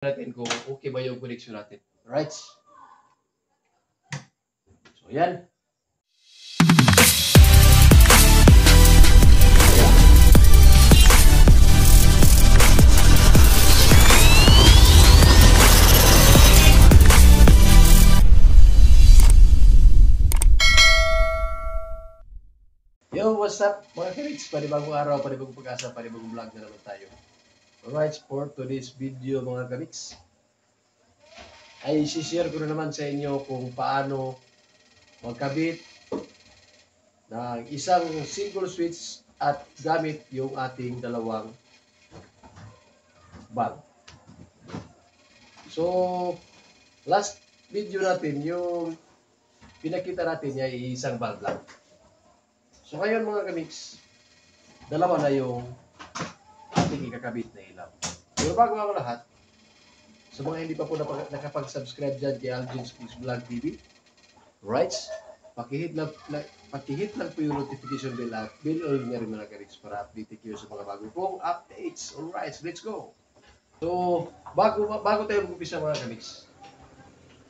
natin kung okay ba yung connection natin. Right? So, yan. Yo, what's up mga kaniks? Panibagong araw, panibagong pag-asa, panibagong vlog na naman tayo. Alright, for today's video mga kaniks, ay isi-share ko na naman sa inyo kung paano magkabit ng isang single switch at gamit yung ating dalawang bulb. So, last video natin, yung pinakita natin ay isang bulb lang. So ngayon mga kaniks, dalawa na yung ating ikakabit na ilaw. Pero bago ang lahat, sa mga hindi pa po nakapag-subscribe dyan kay Algin's Kids Vlog TV, right? Pakihit lang po yung notification bell at bell all na rin mga kaniks para update kayo sa mga bago pong updates. Alright, let's go! So, bago tayo mag-umpisa mga kaniks,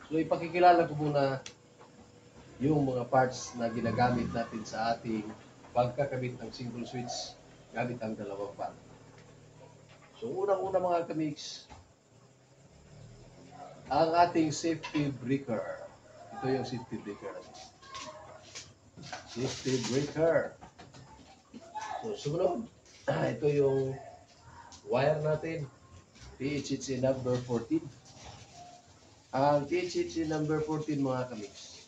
so ipakikilala ko muna yung mga parts na ginagamit natin sa ating pagkakabit ng single switch gamit ang dalawang bulb. So unang-una mga kamiks, ang ating safety breaker. Ito yung safety breaker. Safety breaker. So sumunod, ito yung wire natin. THC number 14. Ang THC number 14 mga kamiks,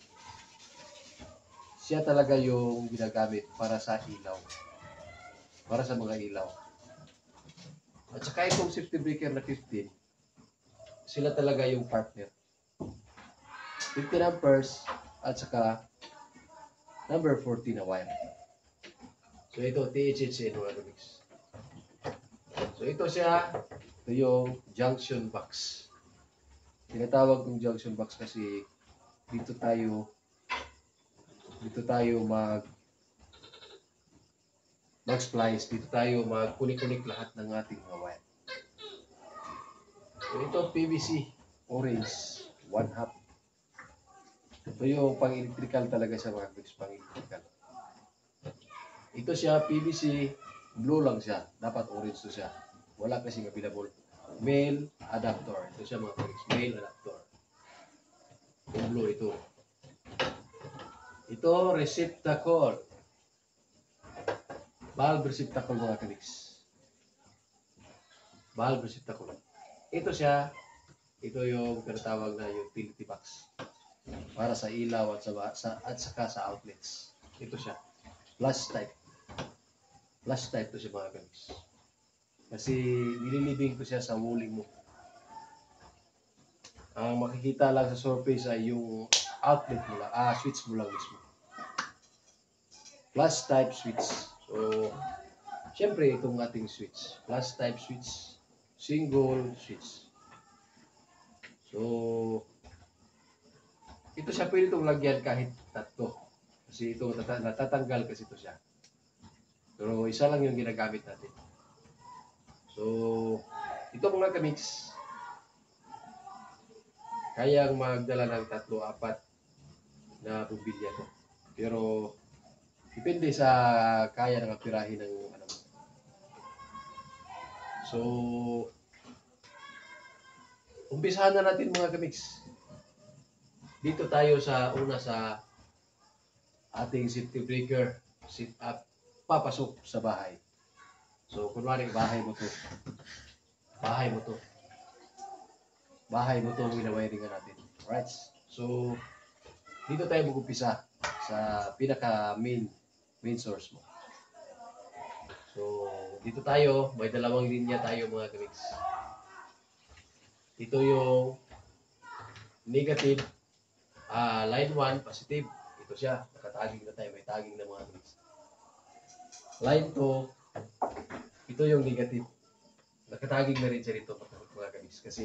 siya talaga yung ginagamit para sa ilaw. Para sa mga ilaw. At saka itong safety breaker na 15, sila talaga yung partner. 15 amperes at saka number 14 na wire. So ito, THC mga kamiks. So ito siya, ito yung junction box. Tinatawag ng junction box kasi dito tayo mag-splice, dito tayo mag-kunik-kunik lahat ng ating mga wire. So ito PVC orange 1/2. Ito yung pang-electrical talaga sa mga kaniks, pang-electrical. Ito siya PVC blue lang siya, dapat orange to siya. Wala kasing available male adapter. Ito siya mga kaniks, male adapter. Yung blue ito. Ito, receptacle. Bulb receptacle mga kaniks. Bulb receptacle. Ito siya. Ito yung tinatawag na utility box. Para sa ilaw at saka sa outlets. Ito siya. Flash type. Flash type to siya mga kaniks. Kasi nililibing ko siya sa walling mo. Ang makikita lang sa surface ay yung outlet mo lang, switch mo lang mismo. Flash type switch. So, syempre itong ating switch. Flash type switch, single switch. So, ito siya pwede itong lagyan kahit tatlo. Kasi ito natatanggal kasi ito siya. Pero isa lang yung ginagamit natin. So, ito mga kamiks, kayang magdala ng 3-4 na bumbilya to. Pero depende sa kaya ng pirahin ng ano. So umpisahan na natin mga kamiks. Dito tayo sa ating safety breaker, sit up, papasok sa bahay. So kunwari bahay mo to. Bahay mo itong winawiringan natin. Alright? So, dito tayo mag-upisa sa pinaka main source mo. So, dito tayo, may dalawang linya tayo mga kamiks. Ito yung negative, line 1, positive. Ito siya, nakataging na tayo, may tagging na mga kamiks. Line 2, ito yung negative. Nakataging na rin siya rito mga kamiks. Kasi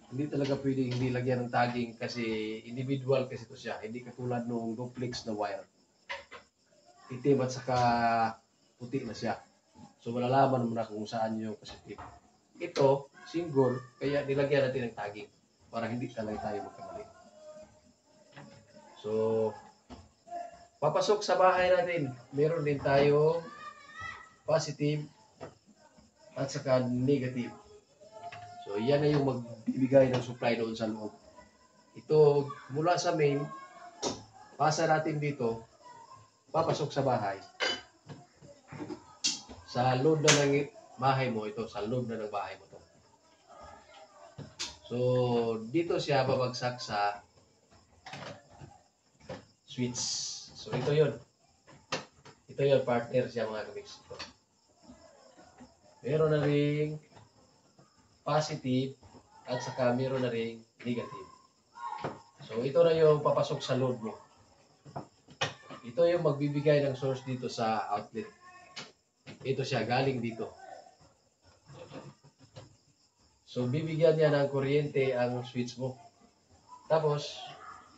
hindi talaga pwede hindi lagyan ng tagging kasi individual kasi ito siya. Hindi katulad nung duplex na wire. Itim at saka puti na siya. So malalaman mo na kung saan yung positive. ito, single, kaya nilagyan natin ng tagging para hindi talaga tayo magkamali. So, papasok sa bahay natin, meron din tayo positive at saka negative. So, yan na yung magbibigay ng supply doon sa loob. Ito, mula sa main, pasa natin dito, papasok sa bahay. Sa load na ng bahay mo, ito, sa load na ng bahay mo to. So, dito siya babagsak sa switch. So, ito yun. Ito yun, partner siya mga kamix. Ito. Meron na ring positive at saka meron na ring negative. So, ito na yung papasok sa load mo. Ito yung magbibigay ng source dito sa outlet. Ito siya, galing dito. So, bibigyan niya ng kuryente ang switch mo. Tapos,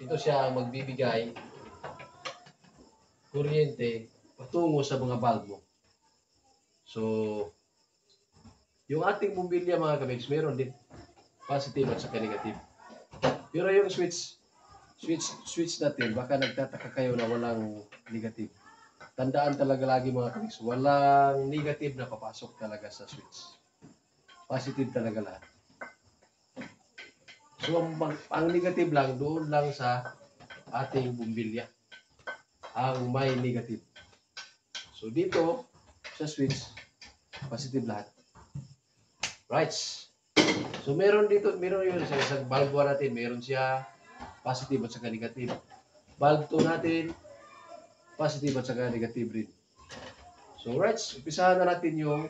ito siya ang magbibigay kuryente patungo sa mga bulb mo. So, yung ating bumbilya mga kamix, meron din positive at saka negative. Pero yung switch natin, baka nagtataka kayo na walang negative. Tandaan talaga lagi mga kamix, walang negative na papasok talaga sa switch. Positive talaga lahat. So, ang negative lang, doon lang sa ating bumbilya. Ang may negative. So, dito, sa switch, positive lahat. Right. So, meron yun sa isang bulb 1 natin, meron siya positive at saka negative. Bulb 2 natin, positive at saka negative rin. So, right, umpisahan na natin yung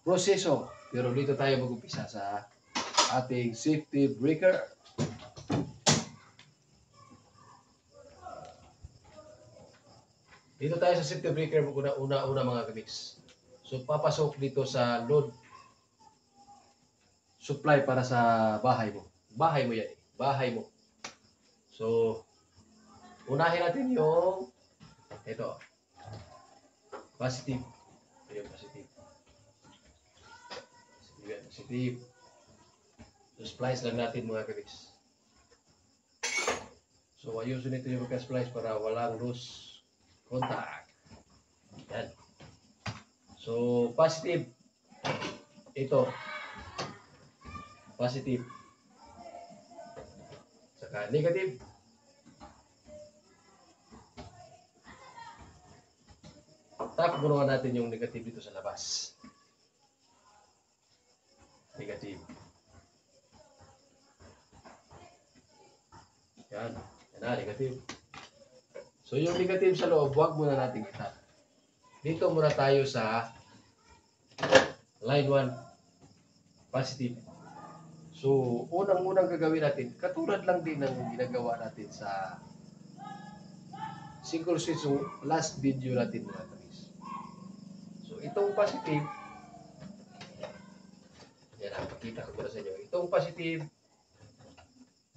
proseso. Pero dito tayo mag-umpisa sa ating safety breaker. Dito tayo sa safety breaker una mga kamix. So, papasok dito sa load supply para sa bahay mo. Bahay mo yan eh. Bahay mo. So, unahin natin yung ito. Positive. Ito yung positive. Positive. So, splice lang natin mga kamix. So, ayusin ito yung magka-splice para walang loose contact. Yan. So, positive. Ito. Positive. Saka negative. Tapos bunuhan natin yung negative dito sa labas. Negative. Yan. Yan na, negative. So, yung negative sa loob, huwag muna natin itat. Dito muna tayo sa line 1, positive. So, unang-unang gagawin natin, katulad lang din ng ginagawa natin sa single switch yung last video natin mga kamis. So, itong positive, yan ang pakita ko muna sa inyo. Itong positive,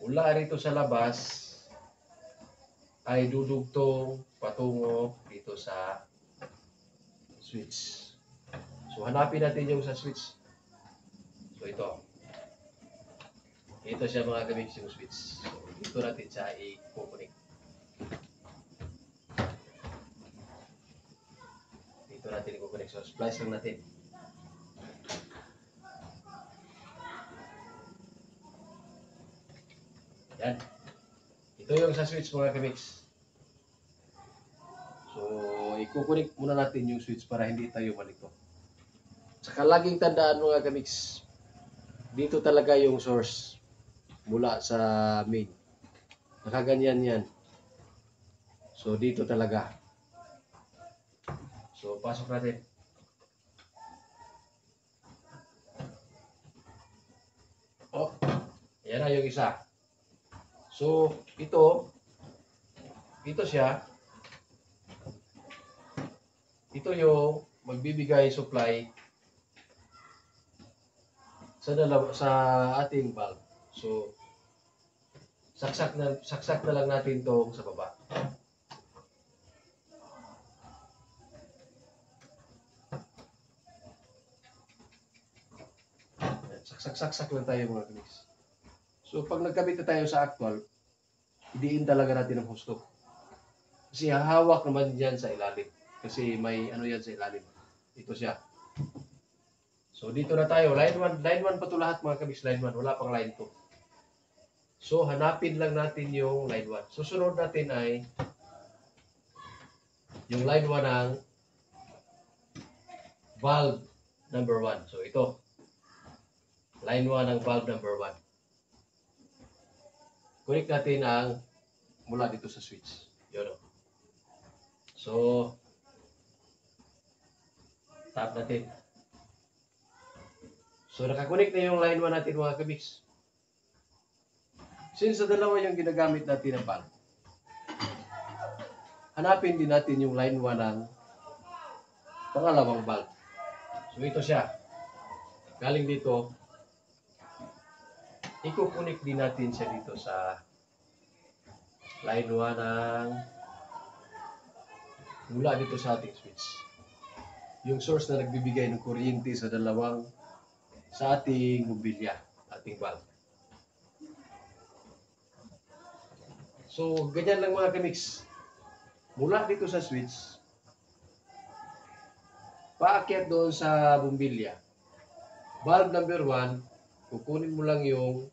mula rito sa labas, ay dudugtong patungo dito sa switch. So, hanapin natin yung sa switch. So, ito. Ito siya mga kamix yung switch. So, dito natin siya i-connect. Dito natin i-connect. So, splice lang natin. Yan. Ito yung sa switch mga kamix. So, i-connect muna natin yung switch para hindi tayo malito. Saka laging tandaan mga kamix, dito talaga yung source mula sa main. Nakaganyan yan. So, dito talaga. So, pasok natin. Oh, yan na yung isa. So, ito siya. Ito yung magbibigay supply sa ating valve. So, saksak na lang natin tong sa baba. saksak lang tayo mga kamiks. So pag nagkabit na tayo sa actual, idiin talaga natin ang husto. Kasi hahawak naman yan sa ilalim. Kasi may ano yan sa ilalim. Ito siya. So dito na tayo. Line 1 pa to lahat mga kamiks. Line 1. Wala pang line 2. So hanapin lang natin yung line 1. Susunod natin ay yung line 1 ng valve number 1. So ito. Line 1 ng valve number 1. Connect natin ang mula dito sa switch. Yun o. So, tap natin. So, nakakonect na yung line 1 natin mga kamiks. Since sa dalawa yung ginagamit natin ng valve, hanapin din natin yung line 1 ng pangalawang valve. So, ito siya. Galing dito, i-connect din natin siya dito sa line 1 ng mula dito sa ating switch. Yung source na nagbibigay ng kuryente sa ating mobilya, ating valve. So, ganyan lang mga kamiks. Mula dito sa switch, paakyat doon sa bumbilya. Valve number 1, kukunin mo lang yung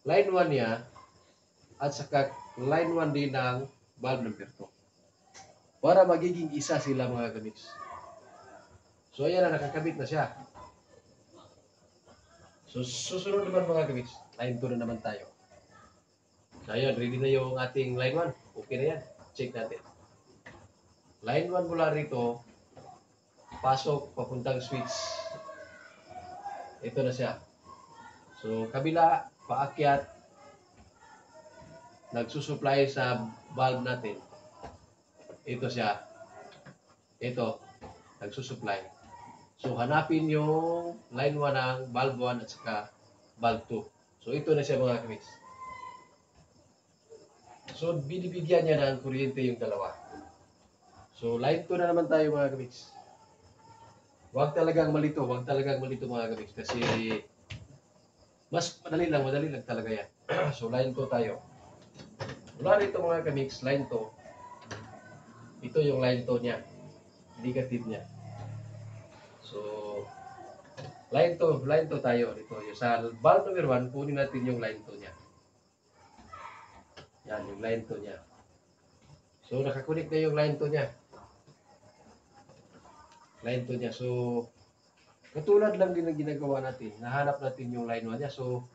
line 1 niya at saka line 1 din ng valve number 2. Para magiging isa sila mga kamiks. So ayan na, nakakabit na siya. So susunod naman mga kamiks, line 2 na naman tayo. So ayan, ready na yung ating line 1. Okay na yan. Check natin. Line 1 mula rito, pasok, papuntang switch. Ito na siya. So kabila, paakyat, nagsusupply sa valve natin. Ito siya. Ito, nagsusupply. So, hanapin yung line 1 ng valve 1 at saka valve 2. So, ito na siya mga kamiks. So, binibigyan niya ng kuryente yung dalawa. So, line 2 na naman tayo mga kamiks. Huwag talagang malito mga kamiks. Kasi, mas madali lang talaga yan. So, line 2 tayo. Mula rito mga kamiks, line 2. Ito yung line 2 niya. Negative niya. So, line 2 tayo dito. Yung sa valve number 1, kunin natin yung line 2 niya. Yan, yung line 2 niya. So, nakakunik na yung line 2 niya. Line 2 niya. So, katulad lang din ang ginagawa natin. Nahanap natin yung line 1 niya. So,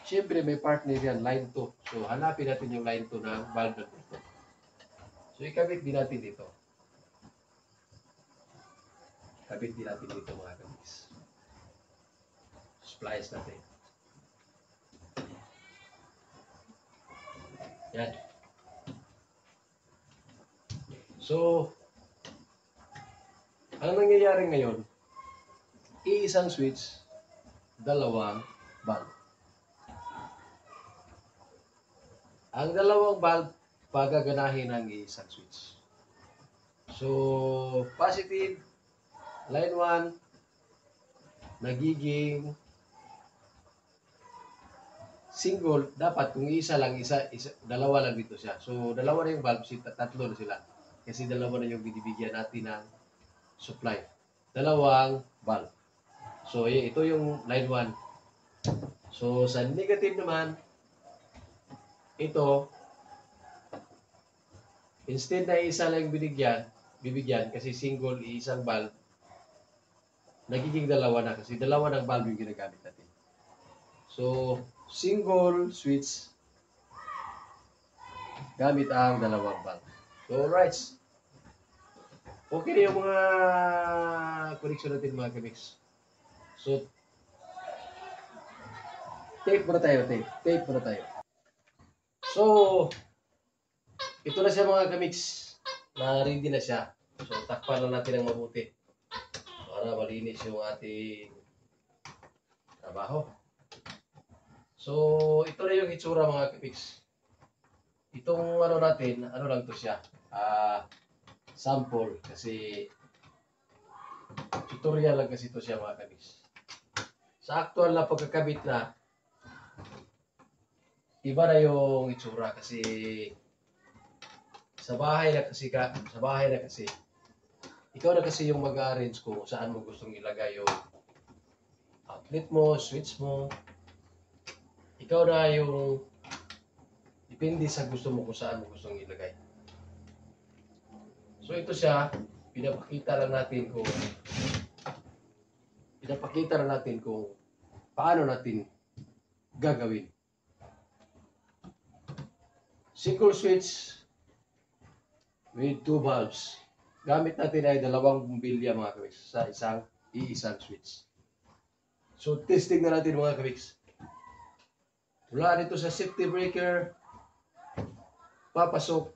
siyempre may partner yan, line 2. So, hanapin natin yung line 2 ng valve number 2. So, ikabit din natin dito. Kabit din natin dito mga kamiks. Splice natin. Yan. So, ang nangyayari ngayon, iisang switch, dalawang valve. Ang dalawang valve, pagaganahin ng isang switch. So, positive, line 1, nagiging single. Dapat kung dalawa lang dito siya. So, dalawa na yung valve, tatlo na sila. Kasi dalawa na yung binibigyan natin ng supply. Dalawang valve. So, ito yung line 1. So, sa negative naman, ito, instead na isa lang bibigyan kasi single, isang valve, nagiging dalawa na kasi dalawa ng valve yung ginagamit natin. So, single switch, gamit ang dalawang valve. So, right. Okay na yung mga connection natin mga kamiks. So, tape muna tayo. So, ito na siya mga kamiks. Na-ready na siya. So, takpan na natin ang mabuti para malinis yung ating trabaho. So, ito na yung itsura mga kamiks. Itong natin, lang to siya. Sample kasi tutorial lang kasi ito siya mga kamiks. sa actual na pagkakabit na, iba na yung itsura kasi sa bahay na kasi, ikaw na kasi yung mag-arrange kung saan mo gustong ilagay yung outlet mo, switch mo. Ikaw na yung depende sa gusto mo kung saan mo gustong ilagay. So ito siya, pinapakita lang natin kung paano natin gagawin. Single switch with 2 bulbs. Gamit natin ay 2 bumbilya mga kamiks sa iisang switch. So testing na natin mga kamiks. Mula dito sa safety breaker, papasok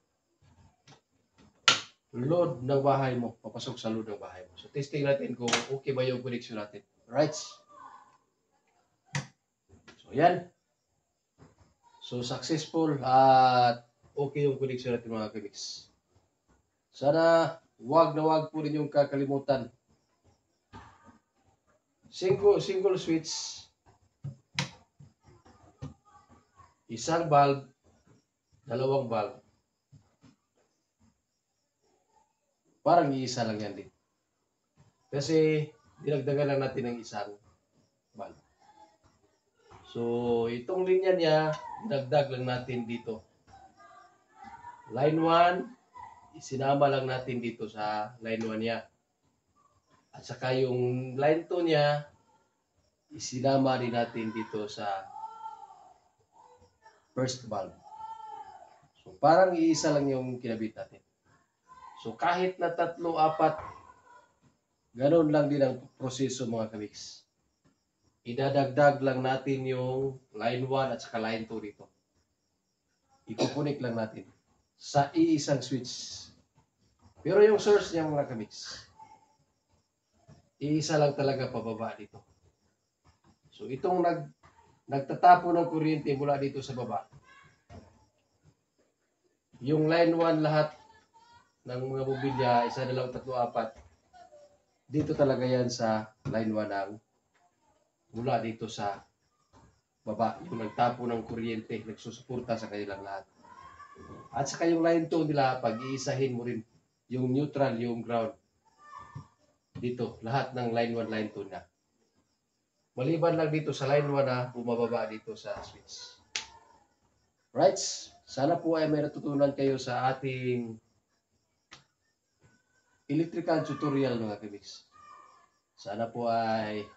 load ng bahay mo. Papasok sa load ng bahay mo. So testing natin kung okay ba yung connection natin. Right? So yan. So successful at okay yung connection natin mga kamiks. Sana wag po ninyong kakalimutan. Single switch, isang bulb, 2 bulb. Parang iisa lang yan din. Kasi dinagdagan lang natin ng isang bulb. So itong linya niya, dinagdag lang natin dito. Line 1, isinama lang natin dito sa line 1 niya. At saka yung line 2 niya, isinama rin natin dito sa first bulb. So parang iisa lang yung kinabit natin. So kahit na 3, 4, ganoon lang din ang proseso mga kamiks. Idadagdag lang natin yung line 1 at saka line 2 dito. Ikukunik lang natin sa iisang switch. Pero yung source niya mga kamiks, iisa lang talaga pababa dito. So itong nagtatapo ng kuryente mula dito sa baba. Yung line 1 lahat ng mga mobilya, 1, 2, 3, 4. Dito talaga yan sa line 1 ng mula dito sa baba. Yung nagtapo ng kuryente, nagsusuporta sa kanilang lahat. At saka yung line 2 nila, pag-iisahin mo rin yung neutral, yung ground. Dito, lahat ng line 1, line 2 na. Maliban lang dito sa line 1 na bumababa dito sa switch. Right? Sana po ay may natutunan kayo sa ating electrical tutorial mga kamiks. Sana po ay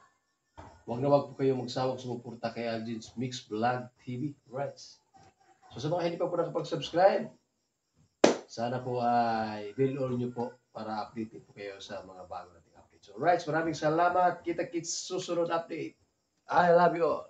wag po kayo magsawang sumuporta kay Algin's Mix Vlog TV. Right? So sa mga hindi pa po nakapag-subscribe, sana po ay bell all nyo po para update po kayo sa mga bago nating updates. So right, maraming salamat. Kita-kits susunod update. I love you all.